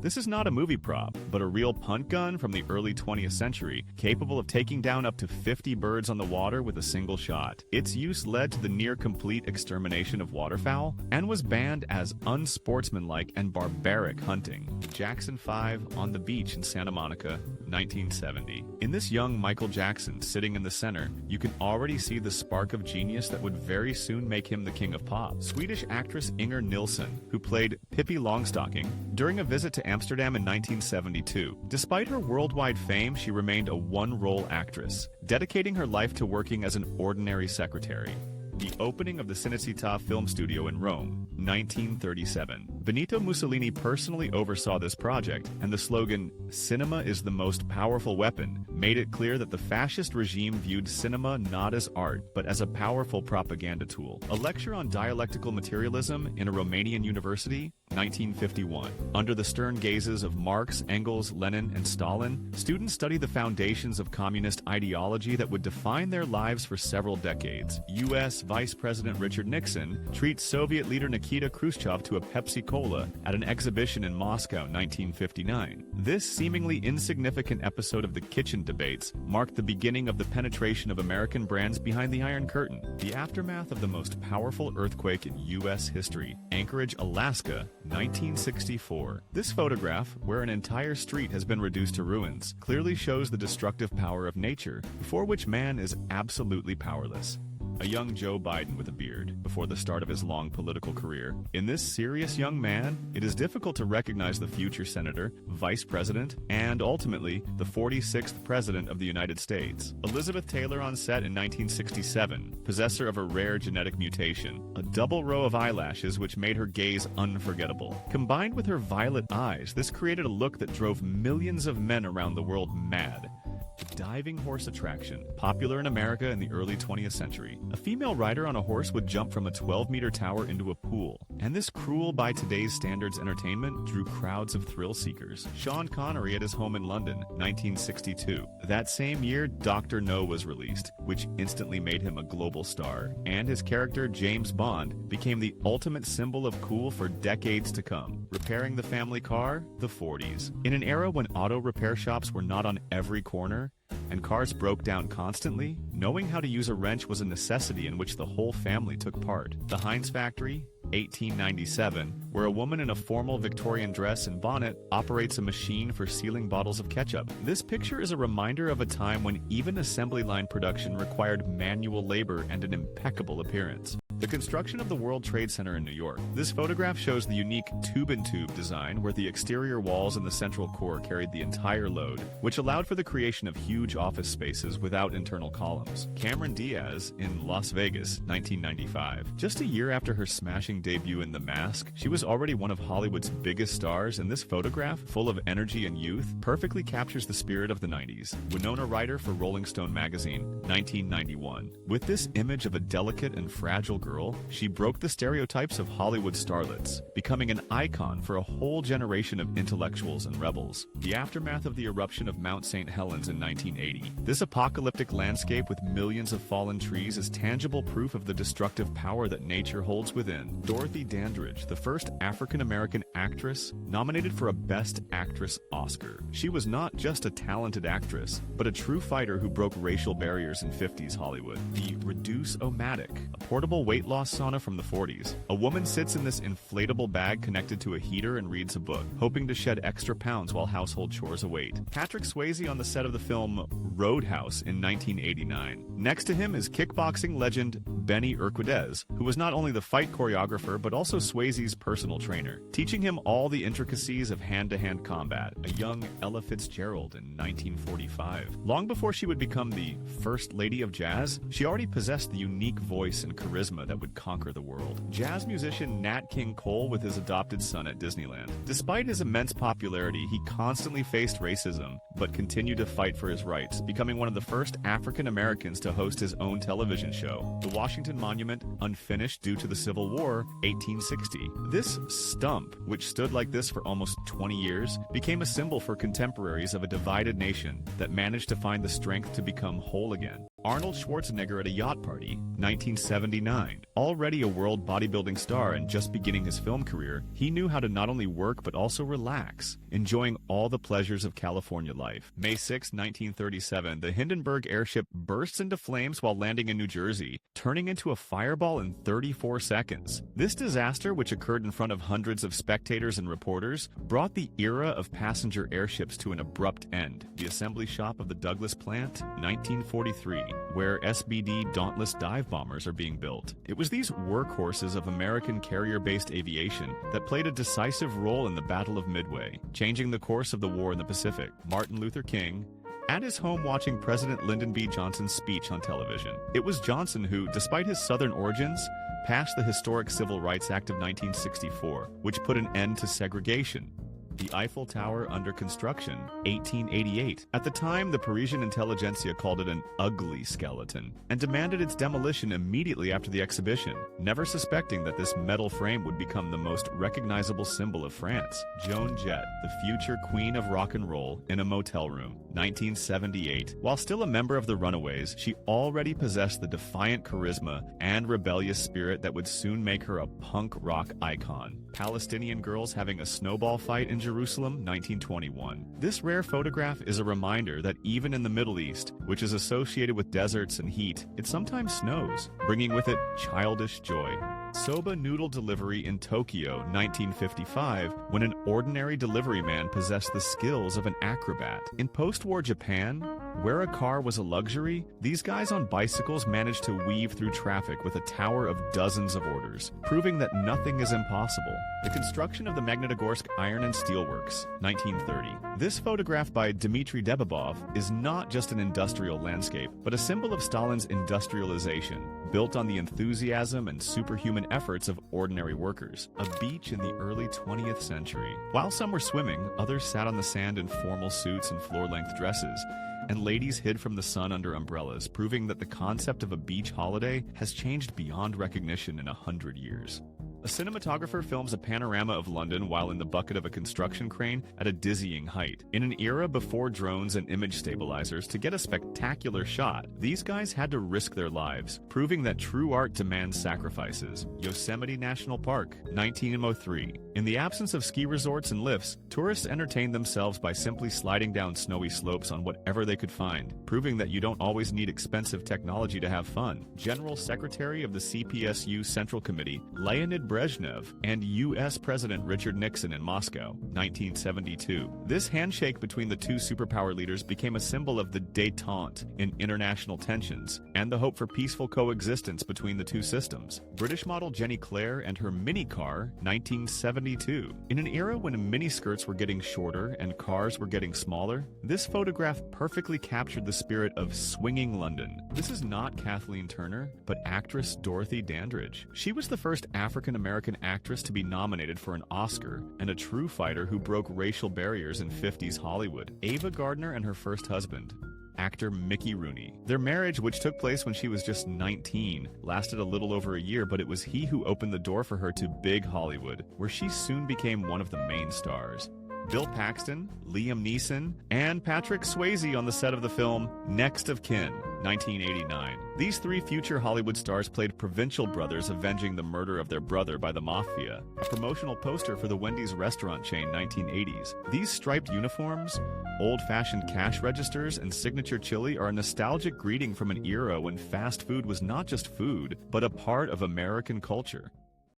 This is not a movie prop, but a real punt gun from the early 20th century, capable of taking down up to 50 birds on the water with a single shot. Its use led to the near-complete extermination of waterfowl, and was banned as unsportsmanlike and barbaric hunting. Jackson 5 on the beach in Santa Monica, 1970. In this young Michael Jackson sitting in the center, you can already see the spark of genius that would very soon make him the king of pop. Swedish actress Inger Nilsson, who played Pippi Longstocking, during a visit to Amsterdam in 1972. Despite her worldwide fame, she remained a one-role actress, dedicating her life to working as an ordinary secretary. The opening of the Cinecittà film studio in Rome, 1937. Benito Mussolini personally oversaw this project, and the slogan, "Cinema is the most powerful weapon," made it clear that the fascist regime viewed cinema not as art, but as a powerful propaganda tool. A lecture on dialectical materialism in a Romanian university, 1951. Under the stern gazes of Marx, Engels, Lenin, and Stalin, students study the foundations of communist ideology that would define their lives for several decades. U.S. Vice President Richard Nixon treats Soviet leader Nikita Khrushchev to a Pepsi-Cola at an exhibition in Moscow, 1959. This seemingly insignificant episode of the kitchen debates marked the beginning of the penetration of American brands behind the Iron Curtain. The aftermath of the most powerful earthquake in U.S. history, Anchorage, Alaska, 1964. This photograph, where an entire street has been reduced to ruins, clearly shows the destructive power of nature, before which man is absolutely powerless. A young Joe Biden with a beard, before the start of his long political career. In this serious young man, it is difficult to recognize the future senator, vice president, and ultimately, the 46th president of the United States. Elizabeth Taylor on set in 1967, possessor of a rare genetic mutation, a double row of eyelashes which made her gaze unforgettable. Combined with her violet eyes, this created a look that drove millions of men around the world mad. The diving horse attraction, popular in America in the early 20th century. A female rider on a horse would jump from a 12-meter tower into a pool, and this cruel by today's standards entertainment drew crowds of thrill seekers. Sean Connery at his home in London, 1962. That same year, Dr. No was released, which instantly made him a global star, and his character, James Bond, became the ultimate symbol of cool for decades to come. Repairing the family car, the 40s. In an era when auto repair shops were not on every corner, and cars broke down constantly, knowing how to use a wrench was a necessity in which the whole family took part. The Heinz factory, 1897, where a woman in a formal Victorian dress and bonnet operates a machine for sealing bottles of ketchup. This picture is a reminder of a time when even assembly line production required manual labor and an impeccable appearance. The construction of the World Trade Center in New York. This photograph shows the unique tube-in-tube design where the exterior walls and the central core carried the entire load, which allowed for the creation of huge office spaces without internal columns. Cameron Diaz in Las Vegas, 1995. Just a year after her smashing debut in The Mask, she was already one of Hollywood's biggest stars, and this photograph, full of energy and youth, perfectly captures the spirit of the 90s. Winona Ryder for Rolling Stone magazine, 1991. With this image of a delicate and fragile girl, she broke the stereotypes of Hollywood starlets, becoming an icon for a whole generation of intellectuals and rebels. The aftermath of the eruption of Mount St. Helens in 1980. This apocalyptic landscape with millions of fallen trees is tangible proof of the destructive power that nature holds within. Dorothy Dandridge, the first African-American actress nominated for a Best Actress Oscar. She was not just a talented actress, but a true fighter who broke racial barriers in 50s Hollywood. The Reduce-O-Matic, a portable weight loss sauna from the 40s. A woman sits in this inflatable bag connected to a heater and reads a book, hoping to shed extra pounds while household chores await. Patrick Swayze on the set of the film Roadhouse in 1989. Next to him is kickboxing legend Benny Urquidez, who was not only the fight choreographer but also Swayze's personal trainer, teaching him all the intricacies of hand-to-hand combat. A young Ella Fitzgerald in 1945. Long before she would become the First Lady of Jazz, she already possessed the unique voice and charisma that would conquer the world. Jazz musician Nat King Cole with his adopted son at Disneyland. Despite his immense popularity, he constantly faced racism, but continued to fight for his rights, becoming one of the first African Americans to host his own television show. The Washington Monument, unfinished due to the Civil War, 1860. This stump, which stood like this for almost 20 years, became a symbol for contemporaries of a divided nation that managed to find the strength to become whole again. Arnold Schwarzenegger at a yacht party, 1979. Already a world bodybuilding star and just beginning his film career, he knew how to not only work but also relax, enjoying all the pleasures of California life. May 6, 1937, the Hindenburg airship bursts into flames while landing in New Jersey, turning into a fireball in 34 seconds. This disaster, which occurred in front of hundreds of spectators and reporters, brought the era of passenger airships to an abrupt end. The assembly shop of the Douglas plant, 1943, where SBD Dauntless dive bombers are being built. It was these workhorses of American carrier-based aviation that played a decisive role in the Battle of Midway, changing the course of the war in the Pacific. Martin Luther King, at his home watching President Lyndon B. Johnson's speech on television. It was Johnson who, despite his Southern origins, passed the historic Civil Rights Act of 1964, which put an end to segregation. The Eiffel Tower under construction, 1888. At the time, the Parisian intelligentsia called it an ugly skeleton and demanded its demolition immediately after the exhibition, never suspecting that this metal frame would become the most recognizable symbol of France. Joan Jett, the future queen of rock and roll, in a motel room, 1978. While still a member of the Runaways, she already possessed the defiant charisma and rebellious spirit that would soon make her a punk rock icon. Palestinian girls having a snowball fight in Jerusalem, 1921. This rare photograph is a reminder that even in the Middle East, which is associated with deserts and heat, it sometimes snows, bringing with it childish joy. Soba noodle delivery in Tokyo, 1955, when an ordinary delivery man possessed the skills of an acrobat. In post-war Japan, where a car was a luxury, these guys on bicycles managed to weave through traffic with a tower of dozens of orders, proving that nothing is impossible. The construction of the Magnitogorsk Iron and Steel Works, 1930. This photograph by Dmitry Debabov is not just an industrial landscape, but a symbol of Stalin's industrialization, built on the enthusiasm and superhuman efforts of ordinary workers. A beach in the early 20th century. While some were swimming, others sat on the sand in formal suits and floor-length dresses, and ladies hid from the sun under umbrellas, proving that the concept of a beach holiday has changed beyond recognition in 100 years. A cinematographer films a panorama of London while in the bucket of a construction crane at a dizzying height. In an era before drones and image stabilizers, to get a spectacular shot, these guys had to risk their lives, proving that true art demands sacrifices. Yosemite National Park, 1903. In the absence of ski resorts and lifts, tourists entertained themselves by simply sliding down snowy slopes on whatever they could find, proving that you don't always need expensive technology to have fun. General Secretary of the CPSU Central Committee, Leonid Brezhnev, and U.S. President Richard Nixon in Moscow, 1972. This handshake between the two superpower leaders became a symbol of the détente in international tensions and the hope for peaceful coexistence between the two systems. British model Jenny Clare and her mini car, 1972. In an era when miniskirts were getting shorter and cars were getting smaller, this photograph perfectly captured the spirit of swinging London. This is not Kathleen Turner, but actress Dorothy Dandridge. She was the first African-American actress to be nominated for an Oscar and a true fighter who broke racial barriers in 50s Hollywood. Ava Gardner and her first husband, actor Mickey Rooney. Their marriage, which took place when she was just 19, lasted a little over a year, but it was he who opened the door for her to big Hollywood, where she soon became one of the main stars. Bill Paxton, Liam Neeson, and Patrick Swayze on the set of the film Next of Kin, 1989. These three future Hollywood stars played provincial brothers avenging the murder of their brother by the mafia. A promotional poster for the Wendy's restaurant chain, 1980s. These striped uniforms, old-fashioned cash registers, and signature chili are a nostalgic greeting from an era when fast food was not just food, but a part of American culture.